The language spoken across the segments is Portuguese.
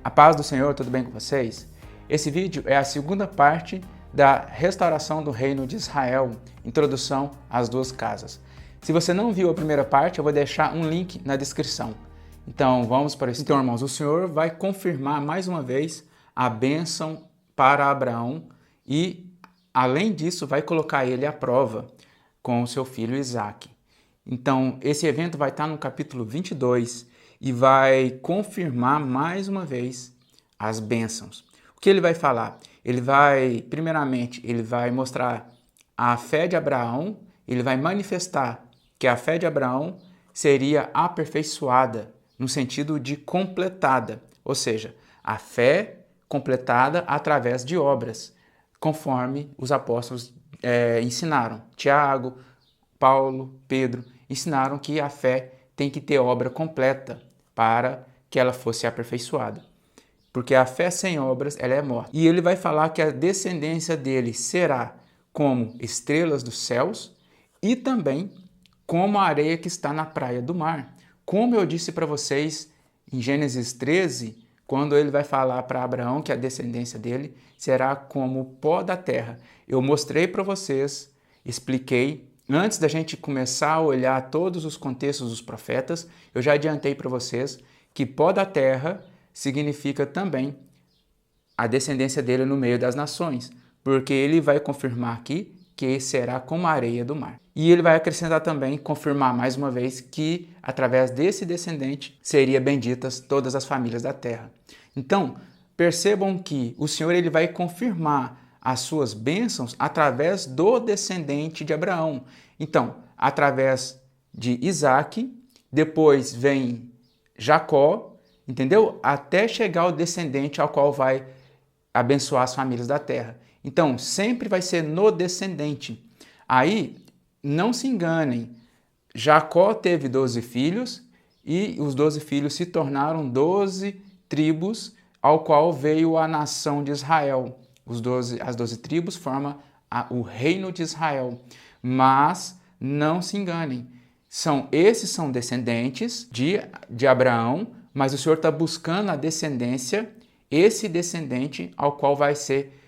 A paz do Senhor, tudo bem com vocês? Esse vídeo é a segunda parte da restauração do reino de Israel, introdução às duas casas. Se você não viu a primeira parte, eu vou deixar um link na descrição. Então vamos para isso. Então, irmãos, o Senhor vai confirmar mais uma vez a bênção para Abraão e, além disso, vai colocar ele à prova com o seu filho Isaque. Então, esse evento vai estar no capítulo 22 e vai confirmar mais uma vez as bênçãos. O que ele vai falar? Primeiramente, ele vai mostrar a fé de Abraão, ele vai manifestar que a fé de Abraão seria aperfeiçoada, no sentido de completada, ou seja, a fé completada através de obras, conforme os apóstolos ensinaram. Tiago, Paulo, Pedro ensinaram que a fé tem que ter obra completa para que ela fosse aperfeiçoada. Porque a fé sem obras, ela é morta. E ele vai falar que a descendência dele será como estrelas dos céus e também como a areia que está na praia do mar. Como eu disse para vocês em Gênesis 13, quando ele vai falar para Abraão que a descendência dele será como o pó da terra. Eu mostrei para vocês, expliquei. Antes da gente começar a olhar todos os contextos dos profetas, eu já adiantei para vocês que pó da terra significa também a descendência dele no meio das nações, porque ele vai confirmar aqui que será como a areia do mar. E ele vai acrescentar também, confirmar mais uma vez, que através desse descendente seria benditas todas as famílias da terra. Então, percebam que o Senhor ele vai confirmar as suas bênçãos através do descendente de Abraão. Então, através de Isaque, depois vem Jacó, entendeu? Até chegar ao descendente ao qual vai abençoar as famílias da terra. Então, sempre vai ser no descendente. Aí, não se enganem, Jacó teve 12 filhos e os 12 filhos se tornaram 12 tribos, ao qual veio a nação de Israel. As 12 tribos formam o reino de Israel. Mas não se enganem, esses são descendentes de Abraão, mas o Senhor está buscando a descendência, esse descendente ao qual vai ser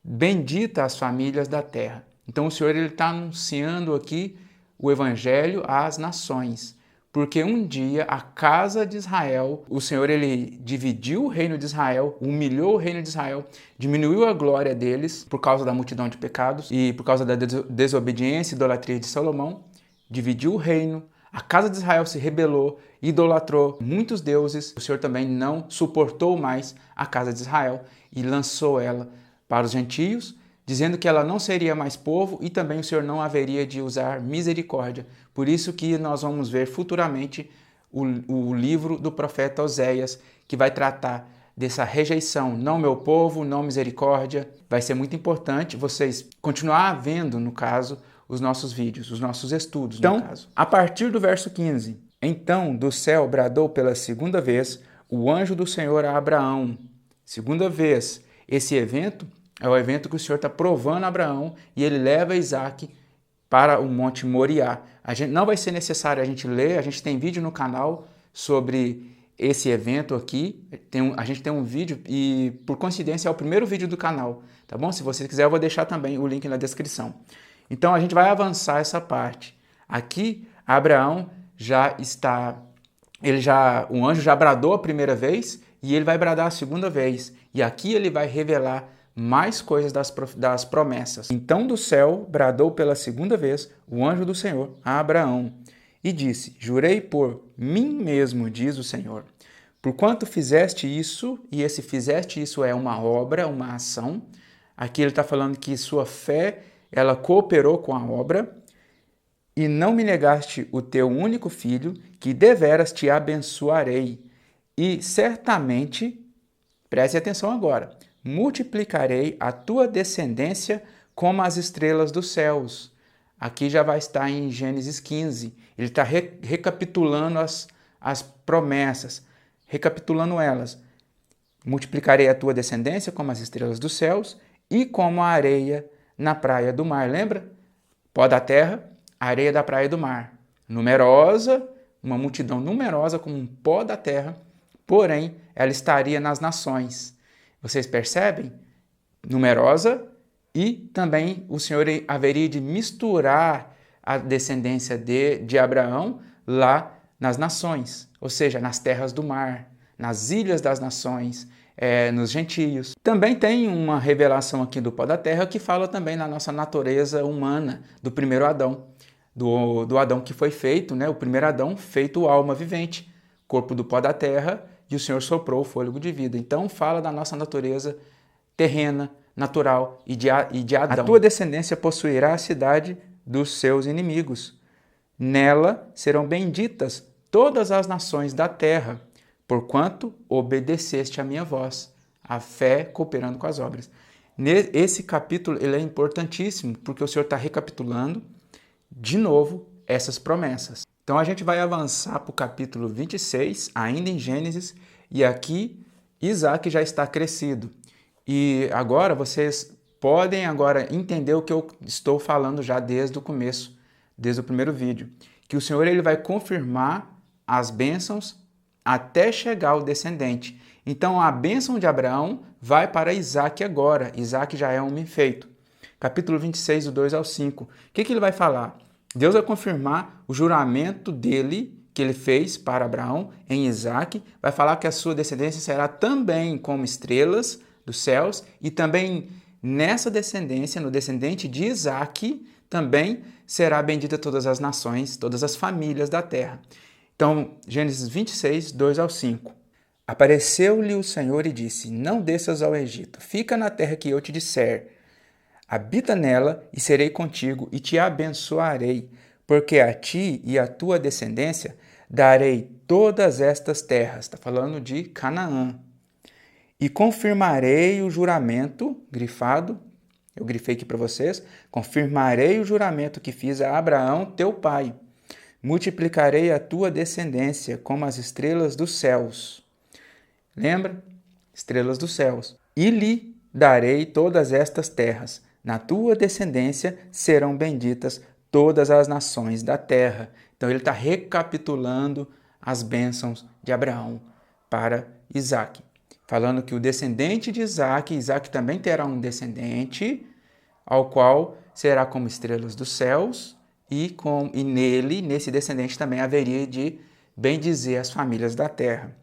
bendita as famílias da terra. Então o Senhor está anunciando aqui o evangelho às nações. Porque um dia a casa de Israel, o Senhor ele dividiu o reino de Israel, humilhou o reino de Israel, diminuiu a glória deles por causa da multidão de pecados e por causa da desobediência e idolatria de Salomão, dividiu o reino, a casa de Israel se rebelou, idolatrou muitos deuses, o Senhor também não suportou mais a casa de Israel e lançou ela para os gentios, dizendo que ela não seria mais povo e também o Senhor não haveria de usar misericórdia. Por isso que nós vamos ver futuramente o livro do profeta Oséias, que vai tratar dessa rejeição, não meu povo, não misericórdia. Vai ser muito importante vocês continuar vendo, no caso, os nossos vídeos, os nossos estudos, no caso. A partir do verso 15, então do céu bradou pela segunda vez o anjo do Senhor a Abraão. Segunda vez, esse evento é o evento que o Senhor está provando a Abraão e ele leva Isaque para o Monte Moriá. Não vai ser necessário a gente ler, a gente tem vídeo no canal sobre esse evento aqui. A gente tem um vídeo e, por coincidência, é o primeiro vídeo do canal, tá bom? Se você quiser, eu vou deixar também o link na descrição. Então, a gente vai avançar essa parte. Aqui, Abraão o anjo já bradou a primeira vez e ele vai bradar a segunda vez. E aqui ele vai revelar mais coisas das promessas. Então do céu bradou pela segunda vez o anjo do Senhor a Abraão e disse: Jurei por mim mesmo, diz o Senhor, porquanto fizeste isso, e esse fizeste isso é uma obra, uma ação. Aqui ele está falando que sua fé, ela cooperou com a obra, e não me negaste o teu único filho, que deveras te abençoarei, e certamente, preste atenção agora, multiplicarei a tua descendência como as estrelas dos céus. Aqui já vai estar em Gênesis 15. Ele está recapitulando as promessas, recapitulando elas. Multiplicarei a tua descendência como as estrelas dos céus e como a areia na praia do mar. Lembra? Pó da terra, areia da praia do mar. Numerosa, uma multidão numerosa como um pó da terra, porém ela estaria nas nações. Vocês percebem? Numerosa, e também o Senhor haveria de misturar a descendência de Abraão lá nas nações, ou seja, nas terras do mar, nas ilhas das nações, nos gentios. Também tem uma revelação aqui do pó da terra que fala também na nossa natureza humana, do primeiro Adão, do Adão que foi feito, né? O primeiro Adão feito alma vivente, corpo do pó da terra, e o Senhor soprou o fôlego de vida. Então fala da nossa natureza terrena, natural e de Adão. A tua descendência possuirá a cidade dos seus inimigos. Nela serão benditas todas as nações da terra, porquanto obedeceste à minha voz, a fé cooperando com as obras. Esse capítulo ele é importantíssimo, porque o Senhor está recapitulando de novo essas promessas. Então a gente vai avançar para o capítulo 26, ainda em Gênesis, e aqui Isaac já está crescido. E agora vocês podem entender o que eu estou falando já desde o começo, desde o primeiro vídeo, que o Senhor ele vai confirmar as bênçãos até chegar ao descendente. Então a bênção de Abraão vai para Isaac agora. Isaac já é homem feito. Capítulo 26, do 2 ao 5. O que ele vai falar? Deus vai confirmar o juramento dele, que ele fez para Abraão em Isaac. Vai falar que a sua descendência será também como estrelas dos céus, e também nessa descendência, no descendente de Isaac, também será bendita todas as nações, todas as famílias da terra. Então, Gênesis 26, 2 ao 5. Apareceu-lhe o Senhor e disse: não desças ao Egito, fica na terra que eu te disser. Habita nela e serei contigo e te abençoarei, porque a ti e à tua descendência darei todas estas terras. Está falando de Canaã. E confirmarei o juramento, grifado, eu grifei aqui para vocês, confirmarei o juramento que fiz a Abraão, teu pai. Multiplicarei a tua descendência como as estrelas dos céus. Lembra? Estrelas dos céus. E lhe darei todas estas terras. Na tua descendência serão benditas todas as nações da terra. Então ele está recapitulando as bênçãos de Abraão para Isaac. Falando que o descendente de Isaac, Isaac também terá um descendente, ao qual será como estrelas dos céus, e nele, nesse descendente, também haveria de bendizer as famílias da terra.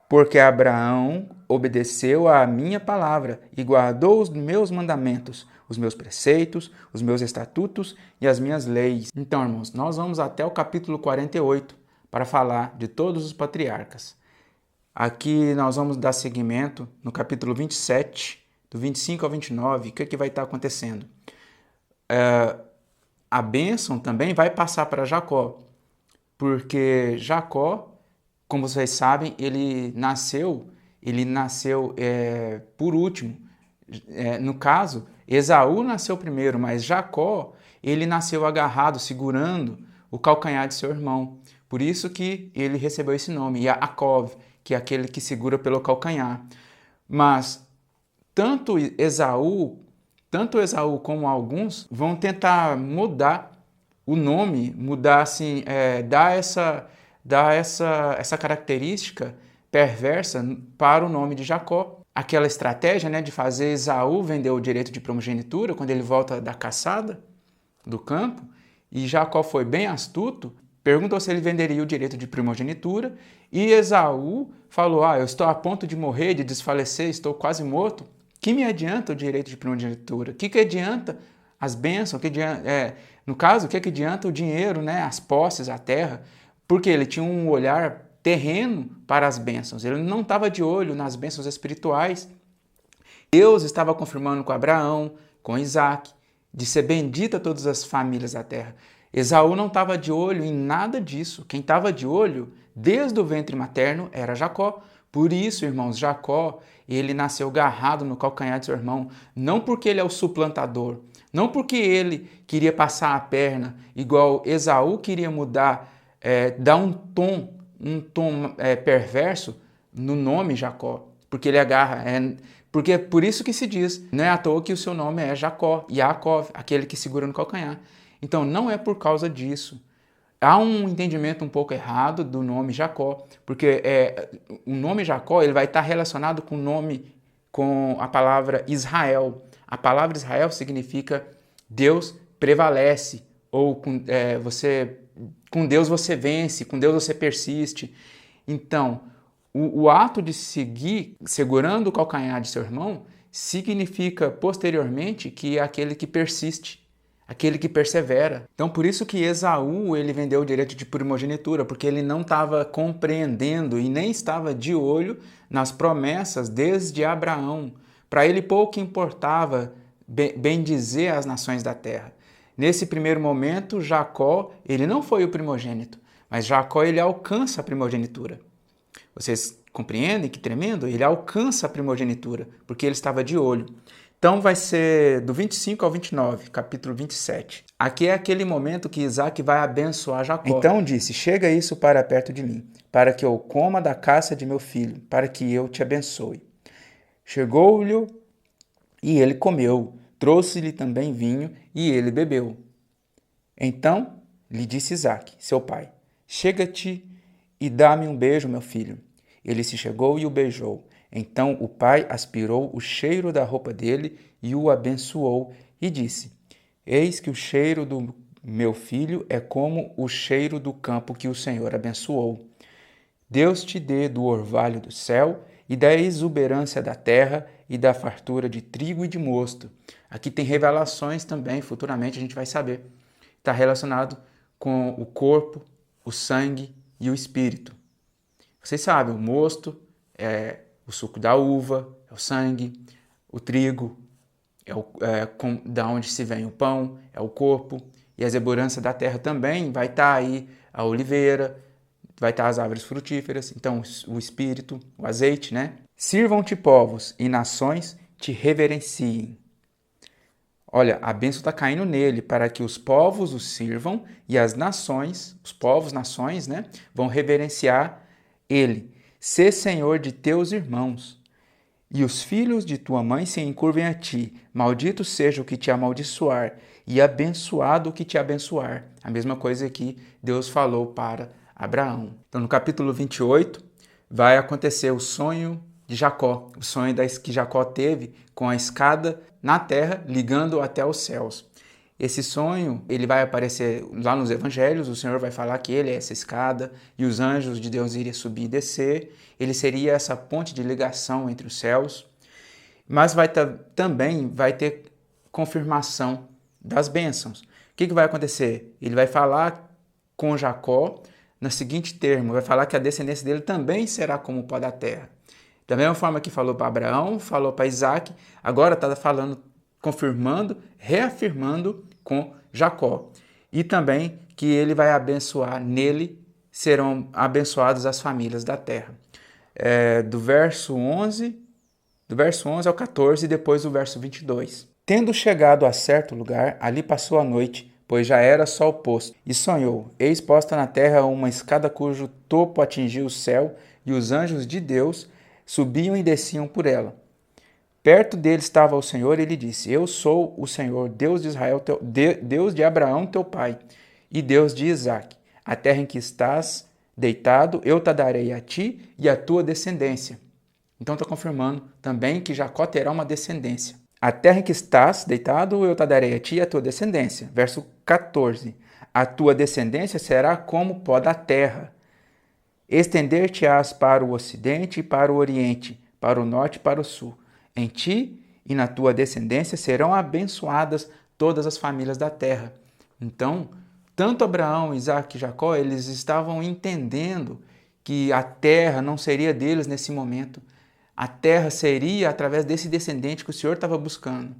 Porque Abraão obedeceu à minha palavra e guardou os meus mandamentos, os meus preceitos, os meus estatutos e as minhas leis. Então, irmãos, nós vamos até o capítulo 48 para falar de todos os patriarcas. Aqui nós vamos dar seguimento no capítulo 27, do 25 ao 29, o que vai estar acontecendo? A bênção também vai passar para Jacó, porque Jacó, como vocês sabem, ele nasceu por último. No caso, Esaú nasceu primeiro, mas Jacó, ele nasceu agarrado, segurando o calcanhar de seu irmão. Por isso que ele recebeu esse nome, Yaakov, que é aquele que segura pelo calcanhar. Mas tanto Esaú como alguns vão tentar mudar o nome, mudar assim, dar essa característica perversa para o nome de Jacó. Aquela estratégia, né, de fazer Esaú vender o direito de primogenitura quando ele volta da caçada do campo, e Jacó foi bem astuto, perguntou se ele venderia o direito de primogenitura, e Esaú falou: eu estou a ponto de morrer, de desfalecer, estou quase morto. Que me adianta o direito de primogenitura? O que adianta as bênçãos? No caso, o que adianta o dinheiro, né, as posses, a terra? Porque ele tinha um olhar terreno para as bênçãos. Ele não estava de olho nas bênçãos espirituais. Deus estava confirmando com Abraão, com Isaac, de ser bendita todas as famílias da terra. Esaú não estava de olho em nada disso. Quem estava de olho, desde o ventre materno, era Jacó. Por isso, irmãos, Jacó, ele nasceu agarrado no calcanhar de seu irmão, não porque ele é o suplantador, não porque ele queria passar a perna, igual Esaú queria mudar, dar um tom perverso no nome Jacó, porque ele agarra, porque é por isso que se diz, não é à toa que o seu nome é Jacó, Yaakov, aquele que segura no calcanhar. Então não é por causa disso. Há um entendimento um pouco errado do nome Jacó, porque o nome Jacó ele vai estar relacionado com a palavra Israel. A palavra Israel significa Deus prevalece, ou com Deus você vence, com Deus você persiste. Então, o ato de seguir segurando o calcanhar de seu irmão significa posteriormente que é aquele que persiste, aquele que persevera. Então, por isso que Esaú ele vendeu o direito de primogenitura, porque ele não estava compreendendo e nem estava de olho nas promessas desde Abraão. Para ele pouco importava bendizer as nações da terra. Nesse primeiro momento, Jacó ele não foi o primogênito, mas Jacó ele alcança a primogenitura. Vocês compreendem que tremendo? Ele alcança a primogenitura, porque ele estava de olho. Então vai ser do 25 ao 29, capítulo 27. Aqui é aquele momento que Isaac vai abençoar Jacó. Então disse, chega isso para perto de mim, para que eu coma da caça de meu filho, para que eu te abençoe. Chegou-lhe e ele comeu, trouxe-lhe também vinho e ele bebeu. Então lhe disse Isaac, seu pai, chega-te e dá-me um beijo, meu filho. Ele se chegou e o beijou. Então o pai aspirou o cheiro da roupa dele e o abençoou e disse, eis que o cheiro do meu filho é como o cheiro do campo que o Senhor abençoou. Deus te dê do orvalho do céu e da exuberância da terra e da fartura de trigo e de mosto. Aqui tem revelações também, futuramente a gente vai saber. Está relacionado com o corpo, o sangue e o espírito. Vocês sabem, o mosto é o suco da uva, é o sangue, o trigo, da onde se vem o pão, é o corpo, e a exuberância da terra também vai estar aí a oliveira, vai estar as árvores frutíferas, então o espírito, o azeite, né? Sirvam-te povos e nações te reverenciem. Olha, a bênção está caindo nele para que os povos o sirvam e as nações, os povos, nações, né, vão reverenciar ele. Sê senhor de teus irmãos e os filhos de tua mãe se encurvem a ti. Maldito seja o que te amaldiçoar e abençoado o que te abençoar. A mesma coisa que Deus falou para Abraão. Então, no capítulo 28, vai acontecer o sonho de Jacó, o sonho que Jacó teve com a escada na terra, ligando até os céus. Esse sonho, ele vai aparecer lá nos evangelhos, o Senhor vai falar que ele é essa escada e os anjos de Deus iriam subir e descer, ele seria essa ponte de ligação entre os céus, mas também vai ter confirmação das bênçãos. O que vai acontecer? Ele vai falar com Jacó no seguinte termo, vai falar que a descendência dele também será como o pó da terra. Da mesma forma que falou para Abraão, falou para Isaac, agora está falando, confirmando, reafirmando com Jacó. E também que ele vai abençoar, nele serão abençoadas as famílias da terra. Do verso 11 ao 14 e depois do verso 22. Tendo chegado a certo lugar, ali passou a noite, pois já era sol posto, e sonhou, eis posta na terra uma escada cujo topo atingia o céu, e os anjos de Deus subiam e desciam por ela. Perto dele estava o Senhor e ele disse, eu sou o Senhor, Deus de Israel, Deus de Abraão, teu pai, e Deus de Isaque. A terra em que estás deitado, eu te darei a ti e a tua descendência. Então está confirmando também que Jacó terá uma descendência. A terra em que estás deitado, eu te darei a ti e a tua descendência. Verso 14. A tua descendência será como pó da terra. Estender-te-ás para o ocidente e para o oriente, para o norte e para o sul. Em ti e na tua descendência serão abençoadas todas as famílias da terra. Então, tanto Abraão, Isaque e Jacó, eles estavam entendendo que a terra não seria deles nesse momento. A terra seria através desse descendente que o Senhor estava buscando.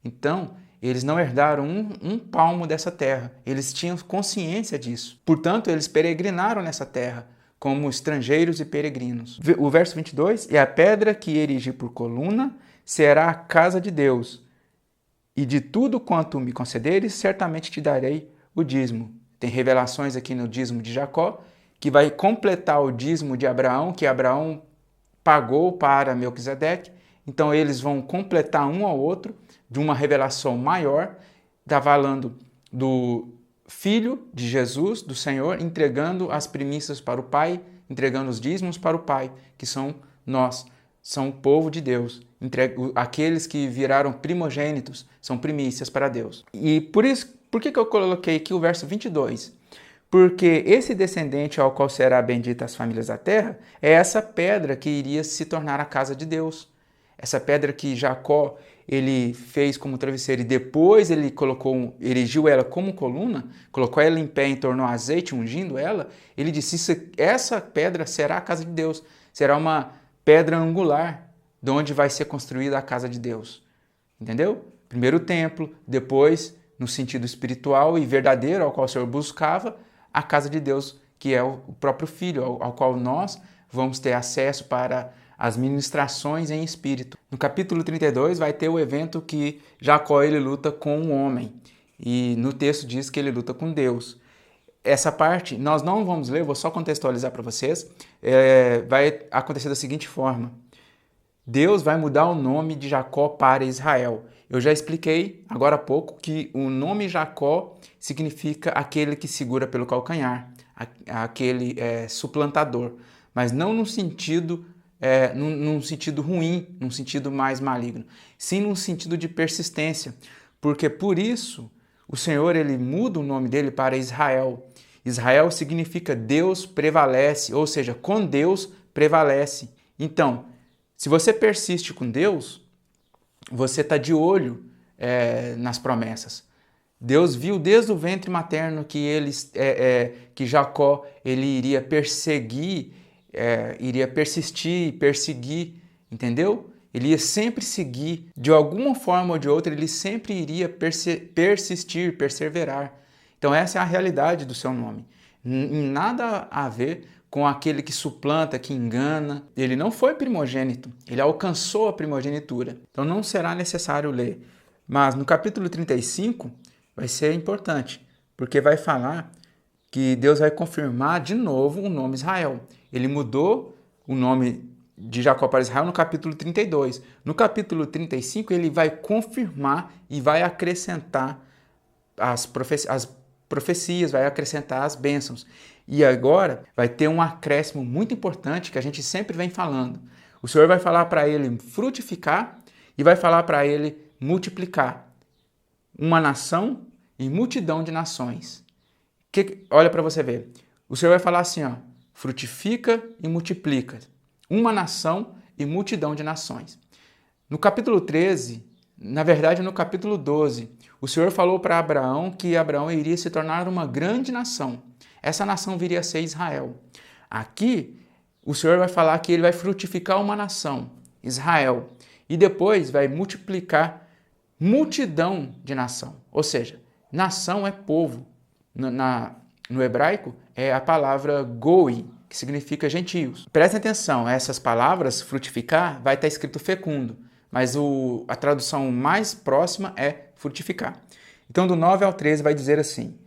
Então, eles não herdaram um palmo dessa terra. Eles tinham consciência disso. Portanto, eles peregrinaram nessa terra como estrangeiros e peregrinos. O verso 22, e a pedra que erigi por coluna será a casa de Deus, e de tudo quanto me concederes, certamente te darei o dízimo. Tem revelações aqui no dízimo de Jacó, que vai completar o dízimo de Abraão, que Abraão pagou para Melquisedeque. Então eles vão completar um ao outro de uma revelação maior, falando do filho de Jesus, do Senhor, entregando as primícias para o Pai, entregando os dízimos para o Pai, que são nós, são o povo de Deus. Aqueles que viraram primogênitos são primícias para Deus. E por isso, por que eu coloquei aqui o verso 22? Porque esse descendente ao qual será bendita as famílias da terra é essa pedra que iria se tornar a casa de Deus. Essa pedra que Jacó ele fez como travesseiro e depois ele erigiu ela como coluna, colocou ela em pé e tornou azeite, ungindo ela, ele disse, essa pedra será a casa de Deus, será uma pedra angular, de onde vai ser construída a casa de Deus. Entendeu? Primeiro o templo, depois, no sentido espiritual e verdadeiro ao qual o Senhor buscava, a casa de Deus, que é o próprio Filho, ao qual nós vamos ter acesso para as ministrações em espírito. No capítulo 32 vai ter o evento que Jacó ele luta com um homem, e no texto diz que ele luta com Deus. Essa parte nós não vamos ler, vou só contextualizar para vocês, vai acontecer da seguinte forma. Deus vai mudar o nome de Jacó para Israel. Eu já expliquei agora há pouco que o nome Jacó significa aquele que segura pelo calcanhar, aquele suplantador, mas não no sentido num sentido ruim, num sentido mais maligno, sim num sentido de persistência, porque por isso o Senhor ele muda o nome dele para Israel. Israel significa Deus prevalece, ou seja, com Deus prevalece. Então, se você persiste com Deus, você está de olho nas promessas. Deus viu desde o ventre materno que Jacó ele iria persistir, perseguir, entendeu? Ele ia sempre seguir, de alguma forma ou de outra, ele sempre iria persistir, perseverar. Então essa é a realidade do seu nome. Em nada a ver com aquele que suplanta, que engana. Ele não foi primogênito, ele alcançou a primogenitura. Então não será necessário ler. Mas no capítulo 35 vai ser importante, porque vai falar que Deus vai confirmar de novo o nome Israel. Ele mudou o nome de Jacó para Israel no capítulo 32. No capítulo 35 ele vai confirmar e vai acrescentar as profecias, vai acrescentar as bênçãos. E agora vai ter um acréscimo muito importante que a gente sempre vem falando. O Senhor vai falar para ele frutificar e vai falar para ele multiplicar. Uma nação e multidão de nações. Olha para você ver. O Senhor vai falar assim, ó, frutifica e multiplica. Uma nação e multidão de nações. No capítulo 13, na verdade no capítulo 12, o Senhor falou para Abraão que Abraão iria se tornar uma grande nação. Essa nação viria a ser Israel. Aqui, o Senhor vai falar que ele vai frutificar uma nação, Israel, e depois vai multiplicar multidão de nação. Ou seja, nação é povo. No hebraico é a palavra goi, que significa gentios. Prestem atenção, essas palavras, frutificar, vai estar escrito fecundo, mas a tradução mais próxima é frutificar. Então, do 9 ao 13 vai dizer assim: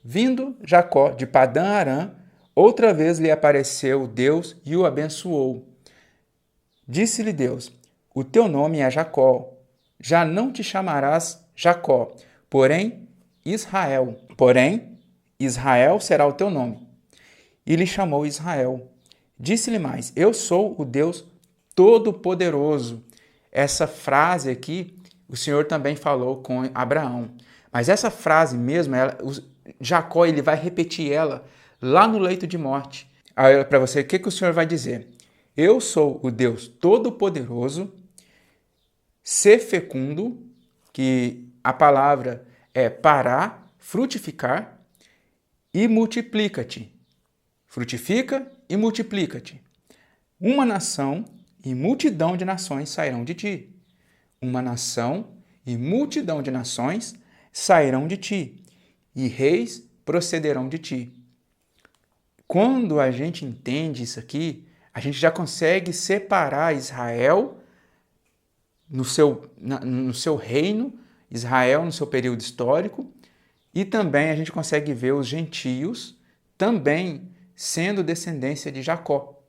vindo Jacó de Padã Arã, outra vez lhe apareceu Deus e o abençoou. Disse-lhe Deus: o teu nome é Jacó, já não te chamarás Jacó, porém Israel. Porém, Israel será o teu nome. E lhe chamou Israel. Disse-lhe mais: eu sou o Deus Todo-Poderoso. Essa frase aqui, o Senhor também falou com Abraão. Mas essa frase mesmo, Jacó ele vai repetir ela lá no leito de morte. Aí, para você, o que o Senhor vai dizer? Eu sou o Deus Todo-Poderoso, ser fecundo, que a palavra é parar, frutificar, e multiplica-te. Frutifica e multiplica-te. Uma nação e multidão de nações sairão de ti. Uma nação e multidão de nações sairão de ti, e reis procederão de ti. Quando a gente entende isso aqui, a gente já consegue separar Israel no seu reino, Israel no seu período histórico, e também a gente consegue ver os gentios também sendo descendência de Jacó.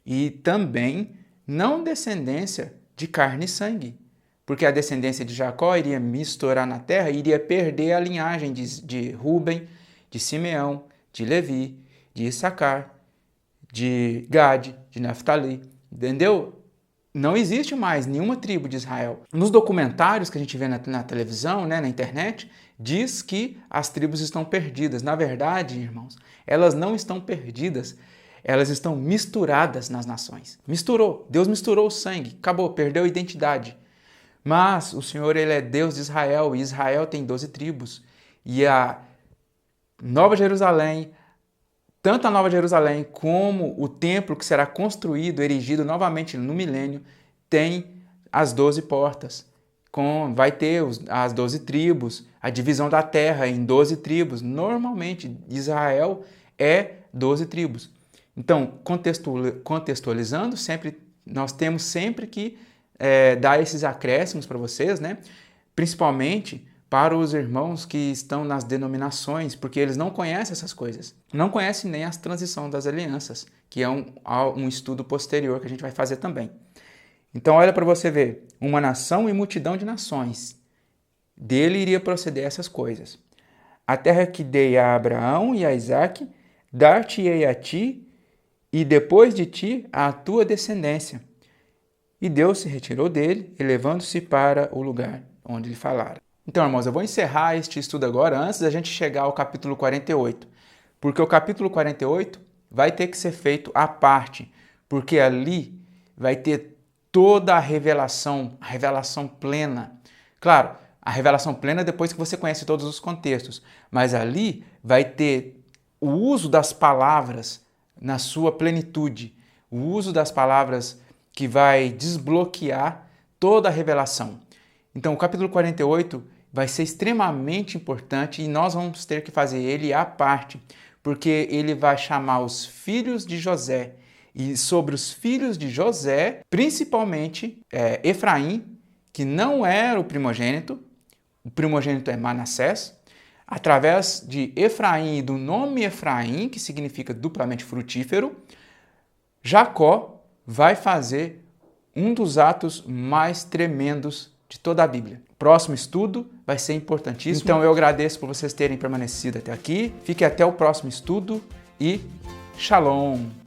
E também não descendência de carne e sangue, porque a descendência de Jacó iria misturar na terra e iria perder a linhagem de Rúben, de Simeão, de Levi, de Issacar, de Gade, de Naftali, entendeu? Não existe mais nenhuma tribo de Israel. Nos documentários que a gente vê na televisão, né, na internet, diz que as tribos estão perdidas. Na verdade, irmãos, elas não estão perdidas, elas estão misturadas nas nações. Misturou, Deus misturou o sangue, acabou, perdeu a identidade. Mas o Senhor, Ele é Deus de Israel, e Israel tem 12 tribos. E a Nova Jerusalém, tanto a Nova Jerusalém como o templo que será construído, erigido novamente no milênio, tem as 12 portas. Vai ter as 12 tribos, a divisão da terra em 12 tribos. Normalmente, Israel é 12 tribos. Então, contextualizando, nós temos sempre que dar esses acréscimos para vocês, né? Principalmente para os irmãos que estão nas denominações, porque eles não conhecem essas coisas. Não conhecem nem a transição das alianças, que é um estudo posterior que a gente vai fazer também. Então, olha para você ver. Uma nação e multidão de nações. Dele iria proceder essas coisas. A terra que dei a Abraão e a Isaque, dar-te-ei a ti, e depois de ti a tua descendência. E Deus se retirou dele, elevando-se para o lugar onde lhe falara. Então, irmãos, eu vou encerrar este estudo agora, antes da gente chegar ao capítulo 48. Porque o capítulo 48 vai ter que ser feito à parte, porque ali vai ter toda a revelação plena. Claro, a revelação plena depois que você conhece todos os contextos, mas ali vai ter o uso das palavras na sua plenitude, o uso das palavras que vai desbloquear toda a revelação. Então, o capítulo 48 vai ser extremamente importante e nós vamos ter que fazer ele à parte, porque ele vai chamar os filhos de José. E sobre os filhos de José, principalmente Efraim, que não era o primogênito é Manassés. Através de Efraim e do nome Efraim, que significa duplamente frutífero, Jacó vai fazer um dos atos mais tremendos de toda a Bíblia. Próximo estudo vai ser importantíssimo. Então eu agradeço por vocês terem permanecido até aqui. Fique até o próximo estudo e Shalom!